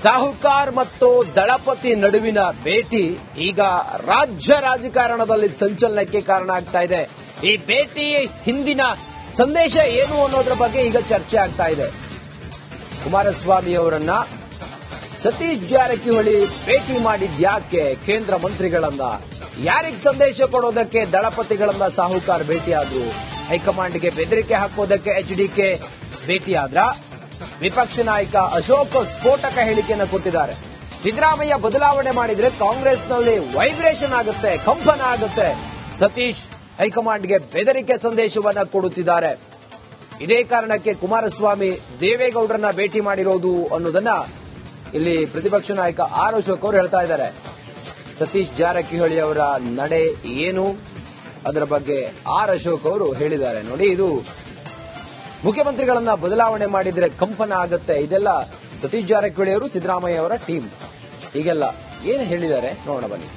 ಸಾಹುಕಾರ್ ಮತ್ತು ದಳಪತಿ ನಡುವಿನ ಭೇಟಿ ಈಗ ರಾಜ್ಯ ರಾಜಕಾರಣದಲ್ಲಿ ಸಂಚಲನಕ್ಕೆ ಕಾರಣ ಆಗ್ತಾ ಇದೆ. ಈ ಭೇಟಿ ಹಿಂದಿನ ಸಂದೇಶ ಏನು ಅನ್ನೋದ್ರ ಬಗ್ಗೆ ಈಗ ಚರ್ಚೆ ಆಗ್ತಾ ಇದೆ. ಕುಮಾರಸ್ವಾಮಿ ಅವರನ್ನ ಸತೀಶ್ ಜಾರಕಿಹೊಳಿ ಭೇಟಿ ಮಾಡಿದ್ಯಾಕೆ ಕೇಂದ್ರ ಮಂತ್ರಿಗಳನ್ನ, ಯಾರಿಗೆ ಸಂದೇಶ ಕೊಡೋದಕ್ಕೆ ದಳಪತಿಗಳನ್ನ ಸಾಹುಕಾರ್ ಭೇಟಿಯಾದ್ರು, ಹೈಕಮಾಂಡ್ಗೆ ಬೆದರಿಕೆ ಹಾಕೋದಕ್ಕೆ ಎಚ್ಡಿಕೆ ಭೇಟಿಯಾದ್ರ, ವಿಪಕ್ಷ ನಾಯಕ ಅಶೋಕ್ ಸ್ಫೋಟಕ ಹೇಳಿಕೆಯನ್ನು ಕೊಟ್ಟಿದ್ದಾರೆ. ಸಿದ್ದರಾಮಯ್ಯ ಬದಲಾವಣೆ ಮಾಡಿದ್ರೆ ಕಾಂಗ್ರೆಸ್ನಲ್ಲಿ ವೈಬ್ರೇಷನ್ ಆಗುತ್ತೆ, ಕಂಪನ ಆಗುತ್ತೆ. ಸತೀಶ್ ಹೈಕಮಾಂಡ್ಗೆ ಬೆದರಿಕೆ ಸಂದೇಶವನ್ನ ಕೊಡುತ್ತಿದ್ದಾರೆ. ಇದೇ ಕಾರಣಕ್ಕೆ ಕುಮಾರಸ್ವಾಮಿ ದೇವೇಗೌಡರನ್ನ ಭೇಟಿ ಮಾಡಿರೋದು ಅನ್ನೋದನ್ನ ಇಲ್ಲಿ ಪ್ರತಿಪಕ್ಷ ನಾಯಕ ಆರ್ ಅಶೋಕ್ ಅವರು ಹೇಳ್ತಾ ಇದ್ದಾರೆ. ಸತೀಶ್ ಜಾರಕಿಹೊಳಿ ಅವರ ನಡೆ ಏನು ಅದರ ಬಗ್ಗೆ ಆರ್ ಅಶೋಕ್ ಅವರು ಹೇಳಿದ್ದಾರೆ. ನೋಡಿ, ಇದು ಮುಖ್ಯಮಂತ್ರಿಗಳನ್ನ ಬದಲಾವಣೆ ಮಾಡಿದ್ರೆ ಕಂಪನ ಆಗುತ್ತೆ, ಇದೆಲ್ಲ ಸತೀಶ್ ಜಾರಕಿಹೊಳಿ ಅವರು ಸಿದ್ದರಾಮಯ್ಯ ಅವರ ಟೀಮ್, ಹೀಗೆಲ್ಲ ಏನು ಹೇಳಿದ್ದಾರೆ ನೋಡೋಣ ಬನ್ನಿ.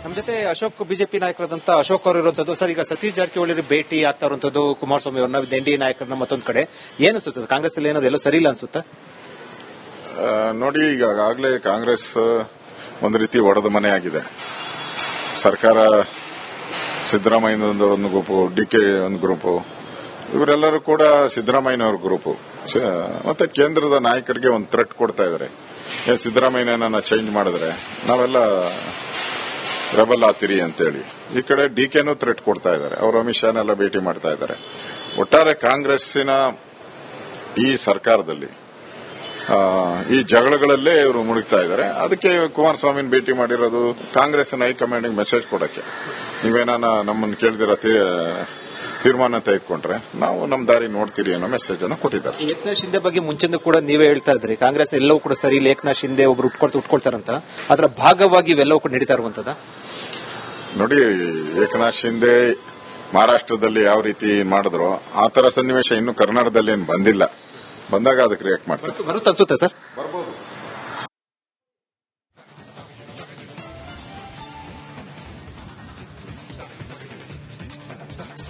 ನಮ್ಮ ಜೊತೆ ಅಶೋಕ್, ಬಿಜೆಪಿ ನಾಯಕರಾದಂತಹ ಅಶೋಕ್ ಅವರು ಇರುವಂತದ್ದು. ಸರ್, ಈಗ ಸತೀಶ್ ಜಾರಕಿಹೊಳಿ ಭೇಟಿ ಆಗ್ತಾ ಇರುವಂತದ್ದು ಕುಮಾರಸ್ವಾಮಿ ಅವ್ರನ್ನ, ಎನ್ಡಿಎ ನಾಯಕರನ್ನ ಮತ್ತೊಂದು ಕಡೆ ಏನು ಅನ್ಸುತ್ತೆ? ಕಾಂಗ್ರೆಸ್ ಅಲ್ಲಿ ಏನಾದ್ರು ಎಲ್ಲೋ ಸರಿ ಇಲ್ಲ ಅನ್ಸುತ್ತಾ? ನೋಡಿ, ಈಗಾಗಲೇ ಕಾಂಗ್ರೆಸ್ ಒಂದು ರೀತಿ ಒಡೆದ ಮನೆ ಆಗಿದೆ. ಸರ್ಕಾರ ಸಿದ್ದರಾಮಯ್ಯನವರ ಒಂದು ಗ್ರೂಪು, ಡಿಕೆ ಒಂದು ಗ್ರೂಪು, ಇವರೆಲ್ಲರೂ ಕೂಡ ಸಿದ್ದರಾಮಯ್ಯನವರ ಗ್ರೂಪು. ಮತ್ತೆ ಕೇಂದ್ರದ ನಾಯಕರಿಗೆ ಒಂದು ಥ್ರೆಟ್ ಕೊಡ್ತಾ ಇದ್ದಾರೆ. ಸಿದ್ದರಾಮಯ್ಯನ ಚೇಂಜ್ ಮಾಡಿದ್ರೆ ನಾವೆಲ್ಲ ರೆಬಲ್ ಆತಿರಿ ಅಂತೇಳಿ. ಈ ಕಡೆ ಡಿಕೆನೂ ಥ್ರೆಟ್ ಕೊಡ್ತಾ ಇದ್ದಾರೆ. ಅವರು ಅಮಿತ್ ಶಾನೆಲ್ಲ ಭೇಟಿ ಮಾಡ್ತಾ ಇದ್ದಾರೆ. ಒಟ್ಟಾರೆ ಕಾಂಗ್ರೆಸ್ಸಿನ ಈ ಸರ್ಕಾರದಲ್ಲಿ ಈ ಜಗಳಗಳಲ್ಲೇ ಇವರು ಮುಳುಗ್ತಾ ಇದ್ದಾರೆ. ಅದಕ್ಕೆ ಕುಮಾರಸ್ವಾಮಿನ ಭೇಟಿ ಮಾಡಿರೋದು ಕಾಂಗ್ರೆಸ್ನ ಹೈಕಮಾಂಡ್ಗೆ ಮೆಸೇಜ್ ಕೊಡಕ್ಕೆ. ನೀವೇನ ನಮ್ಮನ್ನು ಕೇಳಿದಿರ ತೀರ್ಮಾನ ತೆಗೆದುಕೊಂಡ್ರೆ ನಾವು ನಮ್ಮ ದಾರಿ ನೋಡ್ತೀರಿ ಅನ್ನೋ ಮೆಸೇಜ್ ಅನ್ನು ಕೊಟ್ಟಿದ್ದಾರೆ. ಏಕನಾಥ್ ಶಿಂದೆ ಬಗ್ಗೆ ಮುಂಚೆಂದು ಕೂಡ ನೀವೇ ಹೇಳ್ತಾ ಇದ್ರಿ, ಕಾಂಗ್ರೆಸ್ ಎಲ್ಲವೂ ಕೂಡ ಸರಿ ಇಲ್ಲ, ಏಕನಾಥ್ ಶಿಂದೆ ಒಬ್ರು ಉಟ್ಕೊಳ್ತಾರಂತ. ಅದರ ಭಾಗವಾಗಿ ಇವೆಲ್ಲವೂ ಕೂಡ ನಡೀತಾ ಇರುವಂತದ. ನೋಡಿ, ಏಕನಾಥ್ ಶಿಂದೆ ಮಹಾರಾಷ್ಟ್ರದಲ್ಲಿ ಯಾವ ರೀತಿ ಮಾಡಿದ್ರು ಆ ತರ ಸನ್ನಿವೇಶ ಇನ್ನು ಕರ್ನಾಟಕದಲ್ಲಿ ಏನು ಬಂದಿಲ್ಲ. ಬಂದಾಗ ಅದಕ್ಕೆ ರಿಯಾಕ್ಟ್ ಮಾಡ್ತಾರೆ. ಬರುತ್ತೆ ಅನ್ಸುತ್ತೆ ಸರ್. ಬರ್ಬೋದು.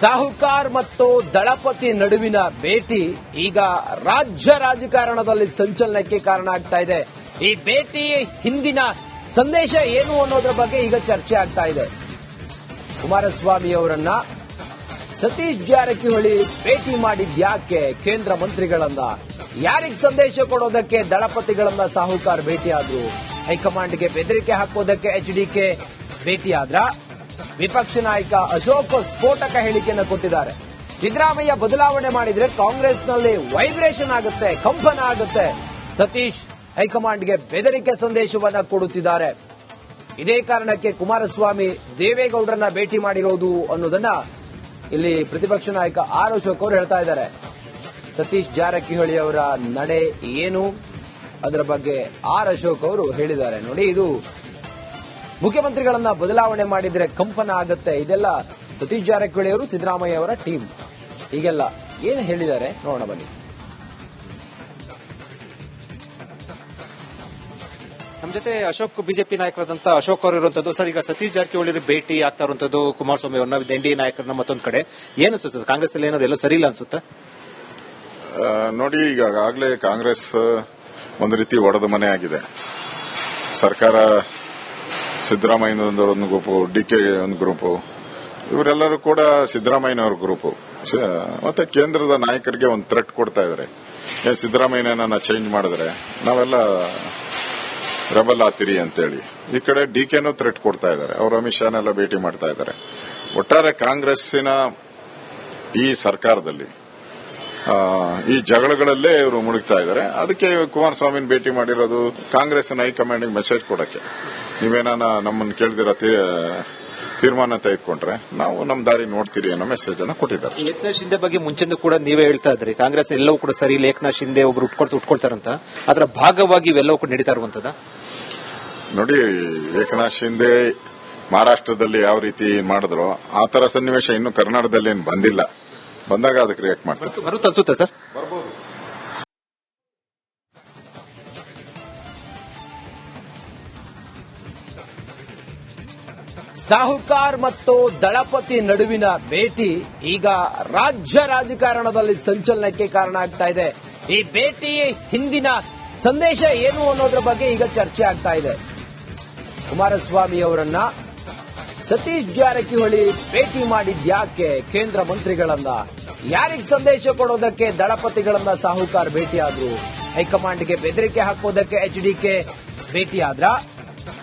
ಸಾಹುಕಾರ್ ಮತ್ತು ದಳಪತಿ ನಡುವಿನ ಭೇಟಿ ಈಗ ರಾಜ್ಯ ರಾಜಕಾರಣದಲ್ಲಿ ಸಂಚಲನಕ್ಕೆ ಕಾರಣ ಆಗ್ತಾ ಇದೆ. ಈ ಭೇಟಿ ಹಿಂದಿನ ಸಂದೇಶ ಏನು ಅನ್ನೋದ್ರ ಬಗ್ಗೆ ಈಗ ಚರ್ಚೆ ಆಗ್ತಾ ಇದೆ. ಕುಮಾರಸ್ವಾಮಿ ಅವರನ್ನ ಸತೀಶ್ ಜಾರಕಿಹೊಳಿ ಭೇಟಿ ಮಾಡಿದ್ಯಾಕೆ ಕೇಂದ್ರ ಮಂತ್ರಿಗಳನ್ನ, ಯಾರಿಗೆ ಸಂದೇಶ ಕೊಡೋದಕ್ಕೆ ದಳಪತಿಗಳನ್ನ ಸಾಹುಕಾರ್ ಭೇಟಿಯಾದ್ರು, ಹೈಕಮಾಂಡ್ಗೆ ಬೆದರಿಕೆ ಹಾಕೋದಕ್ಕೆ ಎಚ್ಡಿಕೆ ಭೇಟಿಯಾದ್ರ, ವಿಪಕ್ಷ ನಾಯಕ ಅಶೋಕ್ ಸ್ಫೋಟಕ ಹೇಳಿಕೆಯನ್ನು ಕೊಟ್ಟಿದ್ದಾರೆ. ಸಿದ್ದರಾಮಯ್ಯ ಬದಲಾವಣೆ ಮಾಡಿದ್ರೆ ಕಾಂಗ್ರೆಸ್ನಲ್ಲಿ ವೈಬ್ರೇಷನ್ ಆಗುತ್ತೆ, ಕಂಪನ ಆಗುತ್ತೆ. ಸತೀಶ್ ಹೈಕಮಾಂಡ್ಗೆ ಬೆದರಿಕೆ ಸಂದೇಶವನ್ನ ಕೊಡುತ್ತಿದ್ದಾರೆ. ಇದೇ ಕಾರಣಕ್ಕೆ ಕುಮಾರಸ್ವಾಮಿ ದೇವೇಗೌಡರನ್ನ ಭೇಟಿ ಮಾಡಿರೋದು ಅನ್ನೋದನ್ನ ಇಲ್ಲಿ ಪ್ರತಿಪಕ್ಷ ನಾಯಕ ಆರ್ ಅಶೋಕ್ ಅವರು ಹೇಳ್ತಾ ಇದ್ದಾರೆ. ಸತೀಶ್ ಜಾರಕಿಹೊಳಿ ಅವರ ನಡೆ ಏನು ಅದರ ಬಗ್ಗೆ ಆರ್ ಅಶೋಕ್ ಅವರು ಹೇಳಿದ್ದಾರೆ. ನೋಡಿ, ಇದು ಮುಖ್ಯಮಂತ್ರಿಗಳನ್ನ ಬದಲಾವಣೆ ಮಾಡಿದ್ರೆ ಕಂಪನ ಆಗುತ್ತೆ, ಇದೆಲ್ಲ ಸತೀಶ್ ಜಾರಕಿಹೊಳಿ ಅವರು ಸಿದ್ದರಾಮಯ್ಯ ಅವರ ಟೀಮ್, ಹೀಗೆಲ್ಲ ಏನು ಹೇಳಿದ್ದಾರೆ ನೋಡೋಣ ಬನ್ನಿ. ನಮ್ಮ ಜೊತೆ ಅಶೋಕ್, ಬಿಜೆಪಿ ನಾಯಕರಾದಂತಹ ಅಶೋಕ್ ಅವರು ಇರುವಂತದ್ದು. ಸರ್, ಈಗ ಸತೀಶ್ ಜಾರಕಿಹೊಳಿ ಭೇಟಿ ಆಗ್ತಾ ಇರುವಂತದ್ದು ಕುಮಾರಸ್ವಾಮಿ ಅವ್ರನ್ನ, ಎನ್ಡಿಎ ನಾಯಕರನ್ನ ಮತ್ತೊಂದು ಕಡೆ ಏನು ಅನ್ಸುತ್ತೆ? ಕಾಂಗ್ರೆಸ್ ಅಲ್ಲಿ ಏನಾದ್ರು ಎಲ್ಲೋ ಸರಿ ಇಲ್ಲ ಅನ್ಸುತ್ತಾ? ನೋಡಿ, ಈಗಾಗಲೇ ಕಾಂಗ್ರೆಸ್ ಒಂದು ರೀತಿ ಒಡೆದ ಮನೆ ಆಗಿದೆ. ಸರ್ಕಾರ ಸಿದ್ದರಾಮಯ್ಯನವರ ಒಂದು ಗ್ರೂಪು, ಡಿಕೆ ಒಂದು ಗ್ರೂಪು, ಇವರೆಲ್ಲರೂ ಕೂಡ ಸಿದ್ದರಾಮಯ್ಯನವರ ಗ್ರೂಪು. ಮತ್ತೆ ಕೇಂದ್ರದ ನಾಯಕರಿಗೆ ಒಂದು ಥ್ರೆಟ್ ಕೊಡ್ತಾ ಇದ್ದಾರೆ. ಸಿದ್ದರಾಮಯ್ಯನ ಚೇಂಜ್ ಮಾಡಿದ್ರೆ ನಾವೆಲ್ಲ ರೆಬಲ್ ಆತಿರಿ ಅಂತೇಳಿ. ಈ ಕಡೆ ಡಿಕೆನೂ ಥ್ರೆಟ್ ಕೊಡ್ತಾ ಇದ್ದಾರೆ. ಅವರು ಅಮಿತ್ ಶಾನೆಲ್ಲ ಭೇಟಿ ಮಾಡ್ತಾ ಇದ್ದಾರೆ. ಒಟ್ಟಾರೆ ಕಾಂಗ್ರೆಸ್ಸಿನ ಈ ಸರ್ಕಾರದಲ್ಲಿ ಈ ಜಗಳಗಳಲ್ಲೇ ಇವರು ಮುಳುಗ್ತಾ ಇದ್ದಾರೆ. ಅದಕ್ಕೆ ಕುಮಾರಸ್ವಾಮಿನ ಭೇಟಿ ಮಾಡಿರೋದು ಕಾಂಗ್ರೆಸ್ನ ಹೈಕಮಾಂಡ್ಗೆ ಮೆಸೇಜ್ ಕೊಡಕ್ಕೆ. ನೀವೇನ ನಮ್ಮನ್ನು ಕೇಳಿದಿರ ತೀರ್ಮಾನ ತೆಗೆದುಕೊಂಡ್ರೆ ನಾವು ನಮ್ಮ ದಾರಿ ನೋಡ್ತೀರಿ ಅನ್ನೋ ಮೆಸೇಜ್ ಅನ್ನು ಕೊಟ್ಟಿದ್ದಾರೆ. ಏಕನಾಥ್ ಶಿಂದೆ ಬಗ್ಗೆ ಮುಂಚೆಂದು ಕೂಡ ನೀವೇ ಹೇಳ್ತಾ ಇದ್ರಿ, ಕಾಂಗ್ರೆಸ್ ಎಲ್ಲವೂ ಕೂಡ ಸರಿ ಇಲ್ಲ, ಏಕನಾಥ್ ಶಿಂದೆ ಒಬ್ರು ಉಟ್ಕೊಳ್ತಾರಂತ. ಅದರ ಭಾಗವಾಗಿ ಇವೆಲ್ಲವೂ ಕೂಡ ನಡೀತಾ ಇರುವಂತದ. ನೋಡಿ, ಏಕನಾಥ್ ಶಿಂದೆ ಮಹಾರಾಷ್ಟ್ರದಲ್ಲಿ ಯಾವ ರೀತಿ ಮಾಡಿದ್ರು ಆ ತರ ಸನ್ನಿವೇಶ ಇನ್ನು ಕರ್ನಾಟಕದಲ್ಲಿ ಏನು ಬಂದಿಲ್ಲ. ಬಂದಾಗ ಅದಕ್ಕೆ ರಿಯಾಕ್ಟ್ ಮಾಡ್ತಾರೆ. ಬರುತ್ತೆ ಅನ್ಸುತ್ತೆ ಸರ್. ಬರ್ಬೋದು. ಸಾಹುಕಾರ್ ಮತ್ತು ದಳಪತಿ ನಡುವಿನ ಭೇಟಿ ಈಗ ರಾಜ್ಯ ರಾಜಕಾರಣದಲ್ಲಿ ಸಂಚಲನಕ್ಕೆ ಕಾರಣ ಆಗ್ತಾ ಇದೆ. ಈ ಭೇಟಿ ಹಿಂದಿನ ಸಂದೇಶ ಏನು ಅನ್ನೋದ್ರ ಬಗ್ಗೆ ಈಗ ಚರ್ಚೆ ಆಗ್ತಾ ಇದೆ. ಕುಮಾರಸ್ವಾಮಿ ಅವರನ್ನ ಸತೀಶ್ ಜಾರಕಿಹೊಳಿ ಭೇಟಿ ಮಾಡಿದ್ಯಾಕೆ ಕೇಂದ್ರ ಮಂತ್ರಿಗಳನ್ನ? ಯಾರಿಗೆ ಸಂದೇಶ ಕೊಡೋದಕ್ಕೆ ದಳಪತಿಗಳನ್ನ ಸಾಹುಕಾರ್ ಭೇಟಿಯಾದ್ರು? ಹೈಕಮಾಂಡ್ಗೆ ಬೆದರಿಕೆ ಹಾಕೋದಕ್ಕೆ ಎಚ್ಡಿಕೆ ಭೇಟಿಯಾದ್ರ?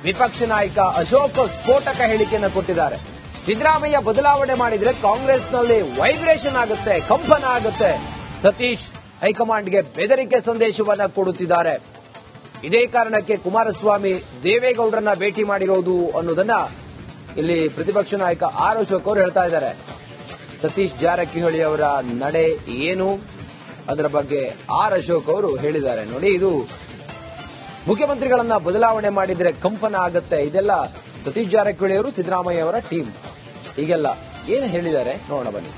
ವಿಪಕ್ಷ ನಾಯಕ ಅಶೋಕ್ ಸ್ಫೋಟಕ ಹೇಳಿಕೆಯನ್ನು ಕೊಟ್ಟಿದ್ದಾರೆ. ಸಿದ್ದರಾಮಯ್ಯ ಬದಲಾವಣೆ ಮಾಡಿದ್ರೆ ಕಾಂಗ್ರೆಸ್ನಲ್ಲಿ ವೈಬ್ರೇಷನ್ ಆಗುತ್ತೆ, ಕಂಪನ ಆಗುತ್ತೆ. ಸತೀಶ್ ಹೈಕಮಾಂಡ್ಗೆ ಬೆದರಿಕೆ ಸಂದೇಶವನ್ನ ಕೊಡುತ್ತಿದ್ದಾರೆ. ಇದೇ ಕಾರಣಕ್ಕೆ ಕುಮಾರಸ್ವಾಮಿ ದೇವೇಗೌಡರನ್ನ ಭೇಟಿ ಮಾಡಿರೋದು ಅನ್ನೋದನ್ನ ಇಲ್ಲಿ ಪ್ರತಿಪಕ್ಷ ನಾಯಕ ಆರ್ ಅಶೋಕ್ ಅವರು ಹೇಳ್ತಾ ಇದ್ದಾರೆ. ಸತೀಶ್ ಜಾರಕಿಹೊಳಿ ಅವರ ನಡೆ ಏನು ಅದರ ಬಗ್ಗೆ ಆರ್ ಅಶೋಕ್ ಅವರು ಹೇಳಿದ್ದಾರೆ. ನೋಡಿ, ಇದು ಮುಖ್ಯಮಂತ್ರಿಗಳನ್ನ ಬದಲಾವಣೆ ಮಾಡಿದ್ರೆ ಕಂಪನ ಆಗುತ್ತೆ. ಇದೆಲ್ಲ ಸತೀಶ್ ಜಾರಕಿಹೊಳಿ ಅವರು ಸಿದ್ದರಾಮಯ್ಯ ಅವರ ಟೀಮ್. ಹೀಗೆಲ್ಲ ಏನು ಹೇಳಿದ್ದಾರೆ ನೋಡೋಣ ಬನ್ನಿ.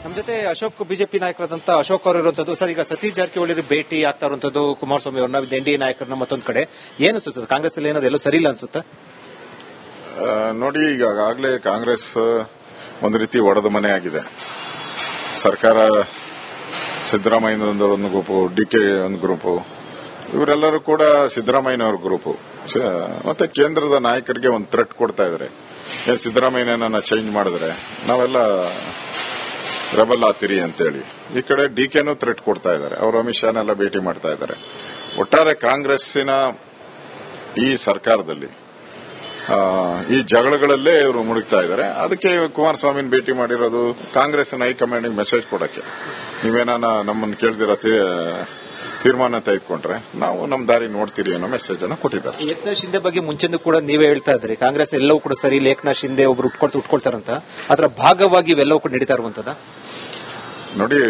ನಮ್ಮ ಜೊತೆ ಅಶೋಕ್ ಬಿಜೆಪಿ ನಾಯಕರಾದಂತ ಅಶೋಕ್ ಅವರು ಇರುವಂತದ್ದು. ಸರ್, ಈಗ ಸತೀಶ್ ಜಾರಕಿಹೊಳಿ ಭೇಟಿ ಆಗ್ತಾ ಇರುವಂತದ್ದು ಕುಮಾರಸ್ವಾಮಿ ಅವ್ರನ್ನ ಎನ್ಡಿಎ ನಾಯಕರನ್ನ ಮತ್ತೊಂದು ಕಡೆ ಏನು ಅನ್ಸುತ್ತೆ? ಕಾಂಗ್ರೆಸ್ ಅಲ್ಲಿ ಏನೋ ಸರಿ ಇಲ್ಲ ಅನ್ಸುತ್ತೆ? ನೋಡಿ, ಈಗಾಗಲೇ ಕಾಂಗ್ರೆಸ್ ಒಂದು ರೀತಿ ಒಡೆದ ಮನೆ ಆಗಿದೆ. ಸರ್ಕಾರ ಸಿದ್ದರಾಮಯ್ಯನವರ ಒಂದು ಗ್ರೂಪು, ಡಿಕೆ ಒಂದು ಗ್ರೂಪು, ಇವರೆಲ್ಲರೂ ಕೂಡ ಸಿದ್ದರಾಮಯ್ಯನವರ ಗ್ರೂಪು. ಮತ್ತೆ ಕೇಂದ್ರದ ನಾಯಕರಿಗೆ ಒಂದು ಥ್ರೆಟ್ ಕೊಡ್ತಾ ಇದ್ದಾರೆ. ಸಿದ್ದರಾಮಯ್ಯನ ಚೇಂಜ್ ಮಾಡಿದ್ರೆ ನಾವೆಲ್ಲ ರೆಬಲ್ ಆತಿರಿ ಅಂತೇಳಿ. ಈ ಕಡೆ ಡಿಕೆನೂ ಥ್ರೆಟ್ ಕೊಡ್ತಾ ಇದ್ದಾರೆ. ಅವರು ಅಮಿತ್ ಶಾನೆಲ್ಲ ಭೇಟಿ ಮಾಡ್ತಾ ಇದ್ದಾರೆ. ಒಟ್ಟಾರೆ ಕಾಂಗ್ರೆಸ್ಸಿನ ಈ ಸರ್ಕಾರದಲ್ಲಿ ಈ ಜಗಳಗಳಲ್ಲೇ ಇವರು ಮುಳುಗ್ತಾ ಇದ್ದಾರೆ. ಅದಕ್ಕೆ ಕುಮಾರಸ್ವಾಮಿನ ಭೇಟಿ ಮಾಡಿರೋದು ಕಾಂಗ್ರೆಸ್ನ ಹೈಕಮಾಂಡ್ಗೆ ಮೆಸೇಜ್ ಕೊಡಕ್ಕೆ. ನೀವೇನಾನ ನಮ್ಮನ್ನು ಕೇಳ್ದಿರೋ ತೀರ್ಮಾನ ತೆಗೆದುಕೊಂಡ್ರೆ ನಾವು ನಮ್ಮ ದಾರಿ ನೋಡ್ತೀರಿ ಅನ್ನೋ ಮೆಸೇಜ್ ಅನ್ನು ಕೊಟ್ಟಿದ್ದಾರೆ. ಏಕನಾಥ್ ಶಿಂದೆ ಬಗ್ಗೆ ಮುಂಚೆಂದು ಕೂಡ ನೀವೇ ಹೇಳ್ತಾ ಇದ್ರಿ, ಕಾಂಗ್ರೆಸ್ ಎಲ್ಲವೂ ಕೂಡ ಸರಿ, ಏಕನಾಥ್ ಶಿಂದೆ ಒಬ್ರು ಉಟ್ಕೊಳ್ತಾರಂತ. ಅದರ ಭಾಗವಾಗಿ ಇವೆಲ್ಲವೂ ಕೂಡ ನಡೀತಾ ಇರುವಂತದ. ನೋಡಿ,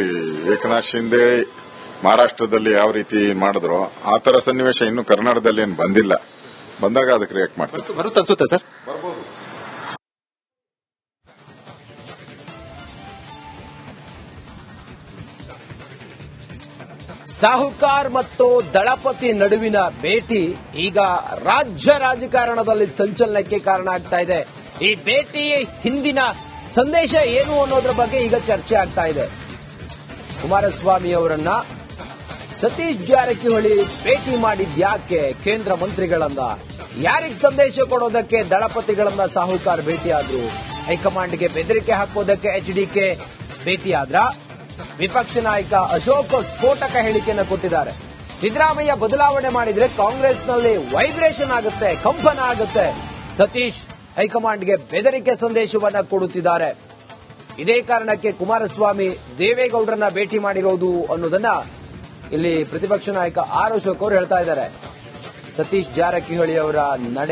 ಏಕನಾಥ್ ಶಿಂದೆ ಮಹಾರಾಷ್ಟ್ರದಲ್ಲಿ ಯಾವ ರೀತಿ ಮಾಡಿದ್ರು ಆ ತರ ಸನ್ನಿವೇಶ ಇನ್ನು ಕರ್ನಾಟಕದಲ್ಲಿ ಏನು ಬಂದಿಲ್ಲ. ಬಂದಾಗ ಅದಕ್ಕೆ ರಿಯಾಕ್ಟ್ ಮಾಡ್ತಾರೆ. ಬರುತ್ತೆ ಅನ್ಸುತ್ತೆ ಸರ್? ಬರ್ಬೋದು. ಸಾಹುಕಾರ್ ಮತ್ತು ದಳಪತಿ ನಡುವಿನ ಭೇಟಿ ಈಗ ರಾಜ್ಯ ರಾಜಕಾರಣದಲ್ಲಿ ಸಂಚಲನಕ್ಕೆ ಕಾರಣ ಆಗ್ತಾ ಇದೆ. ಈ ಭೇಟಿ ಹಿಂದಿನ ಸಂದೇಶ ಏನು ಅನ್ನೋದ್ರ ಬಗ್ಗೆ ಈಗ ಚರ್ಚೆ ಆಗ್ತಾ ಇದೆ. ಕುಮಾರಸ್ವಾಮಿ ಅವರನ್ನ ಸತೀಶ್ ಜಾರಕಿಹೊಳಿ ಭೇಟಿ ಮಾಡಿದ್ಯಾಕೆ ಕೇಂದ್ರ ಮಂತ್ರಿಗಳನ್ನ? ಯಾರಿಗೆ ಸಂದೇಶ ಕೊಡೋದಕ್ಕೆ ದಳಪತಿಗಳನ್ನ ಸಾಹುಕಾರ್ ಭೇಟಿಯಾದ್ರು? ಹೈಕಮಾಂಡ್ಗೆ ಬೆದರಿಕೆ ಹಾಕೋದಕ್ಕೆ ಎಚ್ಡಿಕೆ ಭೇಟಿಯಾದ್ರ? ವಿಪಕ್ಷ ನಾಯಕ ಅಶೋಕ್ ಸ್ಫೋಟಕ ಹೇಳಿಕೆಯನ್ನು ಕೊಟ್ಟಿದ್ದಾರೆ. ಸಿದ್ದರಾಮಯ್ಯ ಬದಲಾವಣೆ ಮಾಡಿದ್ರೆ ಕಾಂಗ್ರೆಸ್ನಲ್ಲಿ ವೈಬ್ರೇಷನ್ ಆಗುತ್ತೆ, ಕಂಪನ ಆಗುತ್ತೆ. ಸತೀಶ್ ಹೈಕಮಾಂಡ್ಗೆ ಬೆದರಿಕೆ ಸಂದೇಶವನ್ನ ಕೊಡುತ್ತಿದ್ದಾರೆ. ಇದೇ ಕಾರಣಕ್ಕೆ ಕುಮಾರಸ್ವಾಮಿ ದೇವೇಗೌಡರನ್ನ ಭೇಟಿ ಮಾಡಿರೋದು ಅನ್ನೋದನ್ನ ಇಲ್ಲಿ ಪ್ರತಿಪಕ್ಷ ನಾಯಕ ಆರ್ ಅಶೋಕ್ ಅವರು ಹೇಳ್ತಾ ಇದ್ದಾರೆ. ಸತೀಶ್ ಜಾರಕಿಹೊಳಿ ಅವರ ನಡೆ